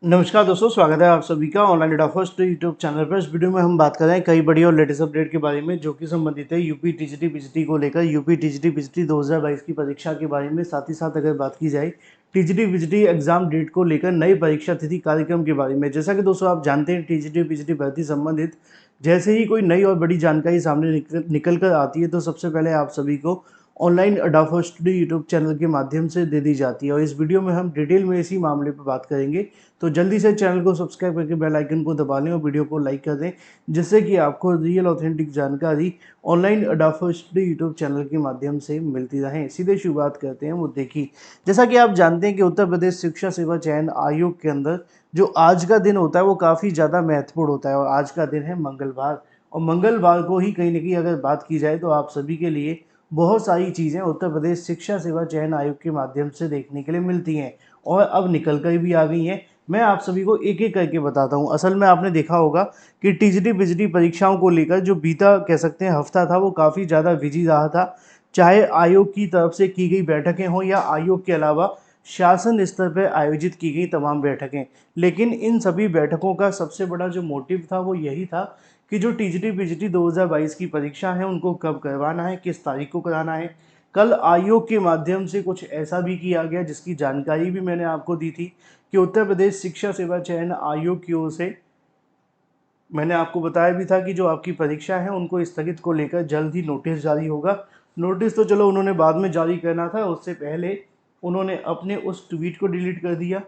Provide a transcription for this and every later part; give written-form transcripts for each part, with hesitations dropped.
नमस्कार दोस्तों, स्वागत है आप सभी का online data first YouTube channel पर। इस वीडियो में हम बात कर रहे हैं कई बड़ी और लेटेस्ट अपडेट के बारे में, जो कि संबंधित है यूपी टीजीटी पीजीटी को लेकर। यूपी टीजीटी पीजीटी 2022 की परीक्षा के बारे में, साथ ही साथ अगर बात की जाए टीजीटी पीजीटी एग्जाम डेट को लेकर नई परीक्षा तिथि कार्यक्रम के बारे में। जैसा कि दोस्तों आप जानते हैं, टीजीटी पीजीटी भर्ती संबंधित जैसे ही कोई नई और बड़ी जानकारी सामने निकल कर आती है, तो सबसे पहले आप सभी को ऑनलाइन अड्डा फर्स्ट यूट्यूब चैनल के माध्यम से दे दी जाती है। और इस वीडियो में हम डिटेल में इसी मामले पर बात करेंगे। तो जल्दी से चैनल को सब्सक्राइब करके बेल आइकन को दबा लें और वीडियो को लाइक कर दें, जिससे कि आपको रियल ऑथेंटिक जानकारी ऑनलाइन अड्डा फर्स्ट यूट्यूब चैनल के माध्यम से मिलती रहे। सीधे शुरुआत करते हैं मुद्दे की। जैसा कि आप जानते हैं कि उत्तर प्रदेश शिक्षा सेवा चयन आयोग के अंदर जो आज का दिन होता है वो काफ़ी ज़्यादा महत्वपूर्ण होता है, और आज का दिन है मंगलवार। और मंगलवार को ही कहीं ना कहीं अगर बात की जाए तो आप सभी के लिए बहुत सारी चीज़ें उत्तर प्रदेश शिक्षा सेवा चयन आयोग के माध्यम से देखने के लिए मिलती हैं, और अब निकल कर भी आ गई हैं। मैं आप सभी को एक एक करके बताता हूँ। असल में आपने देखा होगा कि टीजीटी बिजली परीक्षाओं को लेकर जो बीता कह सकते हैं हफ्ता था, वो काफ़ी ज़्यादा बिजी रहा था। चाहे आयोग की तरफ से की गई बैठकें हों या आयोग के अलावा शासन स्तर पर आयोजित की गई तमाम बैठकें, लेकिन इन सभी बैठकों का सबसे बड़ा जो मोटिव था वो यही था कि जो टीजीटी पीजीटी 2022 की परीक्षा है उनको कब करवाना है, किस तारीख को कराना है। कल आयोग के माध्यम से कुछ ऐसा भी किया गया जिसकी जानकारी भी मैंने आपको दी थी कि उत्तर प्रदेश शिक्षा सेवा चयन आयोग की ओर से मैंने आपको बताया भी था कि जो आपकी परीक्षा है उनको स्थगित को लेकर जल्द ही नोटिस जारी होगा। नोटिस तो चलो उन्होंने बाद में जारी करना था, उससे पहले उन्होंने अपने उस ट्वीट को डिलीट कर दिया,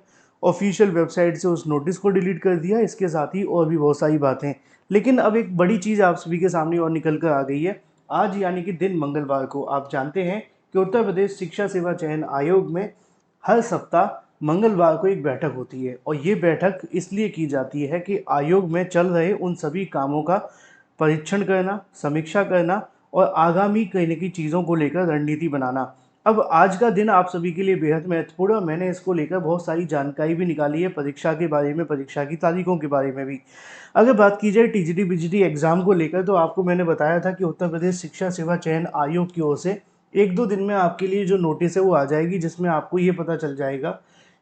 ऑफिशियल वेबसाइट से उस नोटिस को डिलीट कर दिया। इसके साथ ही और भी बहुत सारी बातें। लेकिन अब एक बड़ी चीज़ आप सभी के सामने और निकल कर आ गई है। आज यानी कि दिन मंगलवार को आप जानते हैं कि उत्तर प्रदेश शिक्षा सेवा चयन आयोग में हर सप्ताह मंगलवार को एक बैठक होती है, और ये बैठक इसलिए की जाती है कि आयोग में चल रहे उन सभी कामों का परीक्षण करना, समीक्षा करना और आगामी कहने की चीज़ों को लेकर रणनीति बनाना। अब आज का दिन आप सभी के लिए बेहद महत्वपूर्ण है। मैंने इसको लेकर बहुत सारी जानकारी भी निकाली है, परीक्षा के बारे में, परीक्षा की तारीखों के बारे में भी। अगर बात की जाए टीजीटी बीजीटी एग्जाम को लेकर, तो आपको मैंने बताया था कि उत्तर प्रदेश शिक्षा सेवा चयन आयोग की ओर से एक दो दिन में आपके लिए जो नोटिस है वो आ जाएगी, जिसमें आपको ये पता चल जाएगा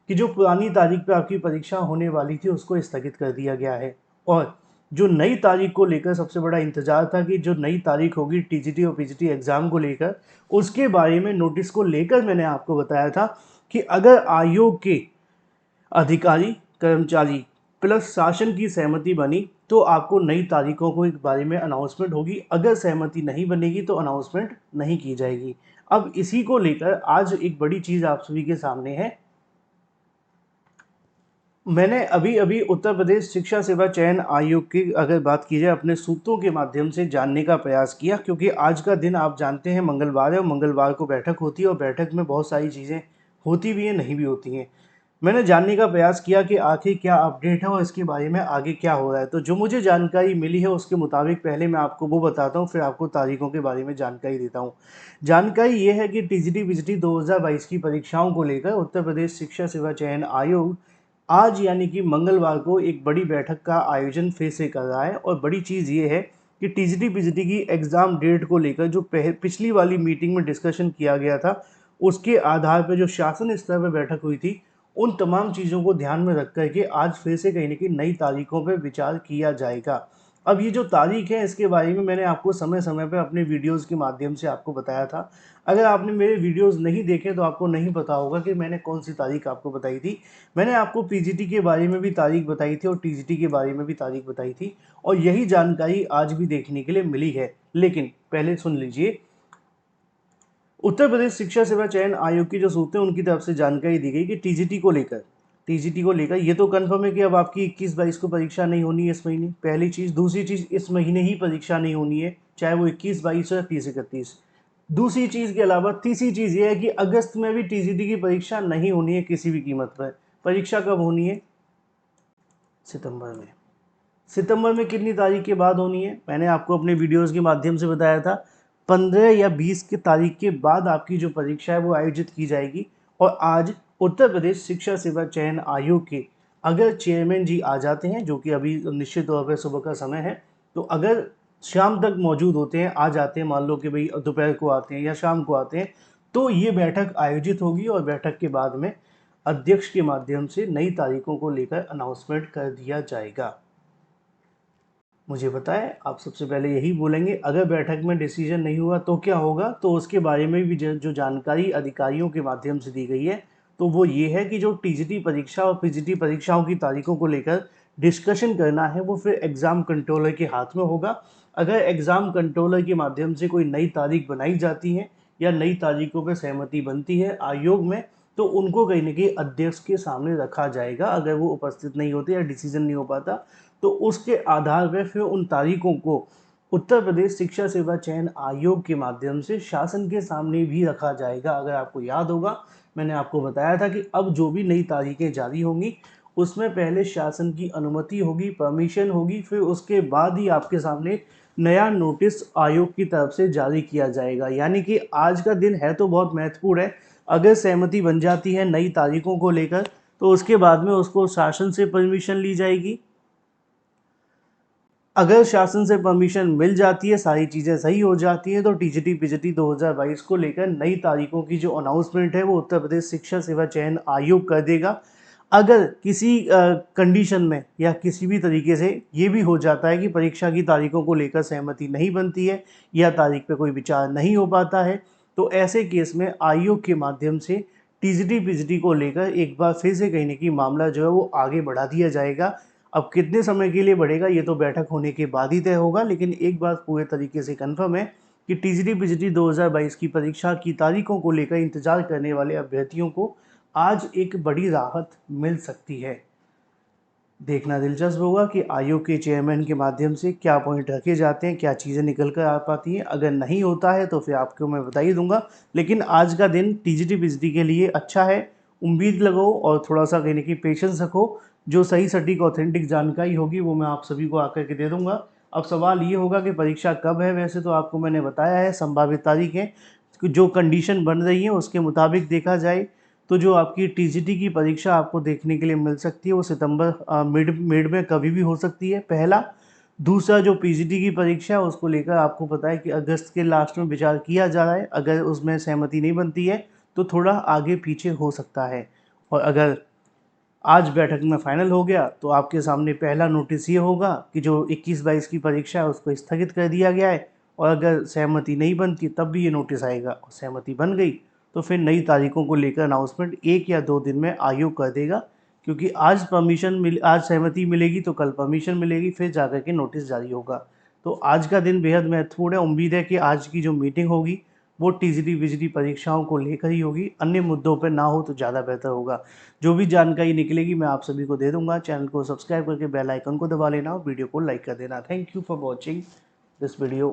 कि जो पुरानी तारीख पे आपकी परीक्षा होने वाली थी उसको स्थगित कर दिया गया है। और जो नई तारीख को लेकर सबसे बड़ा इंतजार था कि जो नई तारीख होगी टीजीटी और पीजीटी एग्जाम को लेकर, उसके बारे में नोटिस को लेकर मैंने आपको बताया था कि अगर आयोग के अधिकारी, कर्मचारी प्लस शासन की सहमति बनी तो आपको नई तारीखों को एक बारे में अनाउंसमेंट होगी। अगर सहमति नहीं बनेगी तो अनाउंसमेंट नहीं की जाएगी। अब इसी को लेकर आज एक बड़ी चीज़ आप सभी के सामने है। मैंने अभी अभी उत्तर प्रदेश शिक्षा सेवा चयन आयोग की अगर बात की जाए अपने सूत्रों के माध्यम से जानने का प्रयास किया, क्योंकि आज का दिन आप जानते हैं मंगलवार है, और मंगलवार को बैठक होती है, और बैठक में बहुत सारी चीज़ें होती भी हैं, नहीं भी होती हैं। मैंने जानने का प्रयास किया कि आखिर क्या अपडेट है और इसके बारे में आगे क्या हो रहा है। तो जो मुझे जानकारी मिली है उसके मुताबिक पहले मैं आपको वो बताता हूँ, फिर आपको तारीखों के बारे में जानकारी देता हूँ। जानकारी ये है कि टीजीटी बीजीटी 2022 की परीक्षाओं को लेकर उत्तर प्रदेश शिक्षा सेवा चयन आयोग आज यानी कि मंगलवार को एक बड़ी बैठक का आयोजन फिर से कर रहा है। और बड़ी चीज़ ये है कि टीजीटी पीजीटी की एग्ज़ाम डेट को लेकर जो पिछली वाली मीटिंग में डिस्कशन किया गया था, उसके आधार पर जो शासन स्तर पर बैठक हुई थी, उन तमाम चीज़ों को ध्यान में रख कर के आज फिर से कहीं न कहीं नई तारीखों पर विचार किया जाएगा। अब ये जो तारीख है इसके बारे में मैंने आपको समय-समय पे अपने वीडियोज़ के माध्यम से आपको बताया था। अगर आपने मेरे वीडियोज़ नहीं देखे तो आपको नहीं पता होगा कि मैंने कौन-सी तारीख आपको बताई थी। मैंने आपको पीजीटी के बारे में भी तारीख बताई थी और टीजीटी के बारे में भी तारीख बताई थी, और यही जानकारी आज भी देखने के लिए मिली है। लेकिन पहले सुन लीजिए, उत्तर प्रदेश शिक्षा सेवा चयन आयोग की जो सूत्र है उनकी तरफ से जानकारी दी गई कि टीजीटी को लेकर ये तो कंफर्म है कि अब आपकी 21-22 को परीक्षा नहीं होनी है इस महीने, पहली चीज़। दूसरी चीज़, इस महीने ही परीक्षा नहीं होनी है, चाहे वो 21-22 या 30-31। दूसरी चीज़ के अलावा तीसरी चीज़ ये है कि अगस्त में भी टीजीटी की परीक्षा नहीं होनी है किसी भी कीमत पर। परीक्षा कब होनी है? सितंबर में। सितंबर में कितनी तारीख के बाद होनी है? मैंने आपको अपने वीडियोज़ के माध्यम से बताया था, 15 या 20 की तारीख के बाद आपकी जो परीक्षा है वो आयोजित की जाएगी। और आज उत्तर प्रदेश शिक्षा सेवा चयन आयोग के अगर चेयरमैन जी आ जाते हैं, जो कि अभी निश्चित तौर पर सुबह का समय है, तो अगर शाम तक मौजूद होते हैं, आ जाते हैं, मान लो कि भाई दोपहर को आते हैं या शाम को आते हैं, तो ये बैठक आयोजित होगी। और बैठक के बाद में अध्यक्ष के माध्यम से नई तारीखों को लेकर अनाउंसमेंट कर दिया जाएगा। मुझे बताएं, आप सबसे पहले यही बोलेंगे अगर बैठक में डिसीजन नहीं हुआ तो क्या होगा, तो उसके बारे में भी जो जानकारी अधिकारियों के माध्यम से दी गई है तो वो ये है कि जो टीजीटी परीक्षा और पीजीटी परीक्षाओं की तारीखों को लेकर डिस्कशन करना है वो फिर एग्ज़ाम कंट्रोलर के हाथ में होगा। अगर एग्ज़ाम कंट्रोलर के माध्यम से कोई नई तारीख बनाई जाती है या नई तारीखों पर सहमति बनती है आयोग में, तो उनको कहीं ना कहीं अध्यक्ष के सामने रखा जाएगा। अगर वो उपस्थित नहीं होते या डिसीजन नहीं हो पाता तो उसके आधार पर फिर उन तारीखों को उत्तर प्रदेश शिक्षा सेवा चयन आयोग के माध्यम से शासन के सामने भी रखा जाएगा। अगर आपको याद होगा, मैंने आपको बताया था कि अब जो भी नई तारीखें जारी होंगी उसमें पहले शासन की अनुमति होगी, परमिशन होगी, फिर उसके बाद ही आपके सामने नया नोटिस आयोग की तरफ से जारी किया जाएगा। यानी कि आज का दिन है तो बहुत महत्वपूर्ण है। अगर सहमति बन जाती है नई तारीखों को लेकर तो उसके बाद में उसको शासन से परमिशन ली जाएगी। अगर शासन से परमिशन मिल जाती है, सारी चीज़ें सही हो जाती हैं, तो टीजीटी पीजीटी 2022 को लेकर नई तारीखों की जो अनाउंसमेंट है वो उत्तर प्रदेश शिक्षा सेवा चयन आयोग कर देगा। अगर किसी कंडीशन में या किसी भी तरीके से ये भी हो जाता है कि परीक्षा की तारीखों को लेकर सहमति नहीं बनती है या तारीख पे कोई विचार नहीं हो पाता है, तो ऐसे केस में आयोग के माध्यम से टीजीटी पीजीटी को लेकर एक बार फिर से कहीं ना कहीं मामला जो है वो आगे बढ़ा दिया जाएगा। अब कितने समय के लिए बढ़ेगा ये तो बैठक होने के बाद ही तय होगा, लेकिन एक बात पूरे तरीके से कंफर्म है कि टीजीटी पीजीटी 2022 की परीक्षा की तारीखों को लेकर इंतजार करने वाले अभ्यर्थियों को आज एक बड़ी राहत मिल सकती है। देखना दिलचस्प होगा कि आयोग के चेयरमैन के माध्यम से क्या पॉइंट रखे जाते हैं, क्या चीज़ें निकल कर आ पाती हैं। अगर नहीं होता है तो फिर आपको मैं बता ही दूंगा, लेकिन आज का दिन टीजीटी पीजीटी के लिए अच्छा है। उम्मीद लगाओ और थोड़ा सा कहीं ना कहीं पेशेंस रखो। जो सही सटीक ऑथेंटिक जानकारी होगी वो मैं आप सभी को आकर के दे दूंगा। अब सवाल ये होगा कि परीक्षा कब है। वैसे तो आपको मैंने बताया है संभावित तारीखें, जो कंडीशन बन रही है उसके मुताबिक देखा जाए तो जो आपकी टीजीटी की परीक्षा आपको देखने के लिए मिल सकती है वो सितंबर मिड में कभी भी हो सकती है, पहला। दूसरा, जो पीजीटी की परीक्षा है उसको लेकर आपको पता है कि अगस्त के लास्ट में विचार किया जा रहा है। अगर उसमें सहमति नहीं बनती है तो थोड़ा आगे पीछे हो सकता है। और अगर आज बैठक में फाइनल हो गया तो आपके सामने पहला नोटिस ये होगा कि जो 21-22 की परीक्षा है उसको स्थगित कर दिया गया है। और अगर सहमति नहीं बनती तब भी ये नोटिस आएगा, और सहमति बन गई तो फिर नई तारीखों को लेकर अनाउंसमेंट 1 या 2 दिन में आयोग कर देगा। क्योंकि आज सहमति मिलेगी तो कल परमिशन मिलेगी, फिर जाकर के नोटिस जारी होगा। तो आज का दिन बेहद महत्वपूर्ण है। उम्मीद है कि आज की जो मीटिंग होगी वो टीजीटी वीजीटी परीक्षाओं को लेकर ही होगी, अन्य मुद्दों पर ना हो तो ज़्यादा बेहतर होगा। जो भी जानकारी निकलेगी मैं आप सभी को दे दूंगा। चैनल को सब्सक्राइब करके बेल आइकन को दबा लेना और वीडियो को लाइक कर देना। Thank you for watching this video.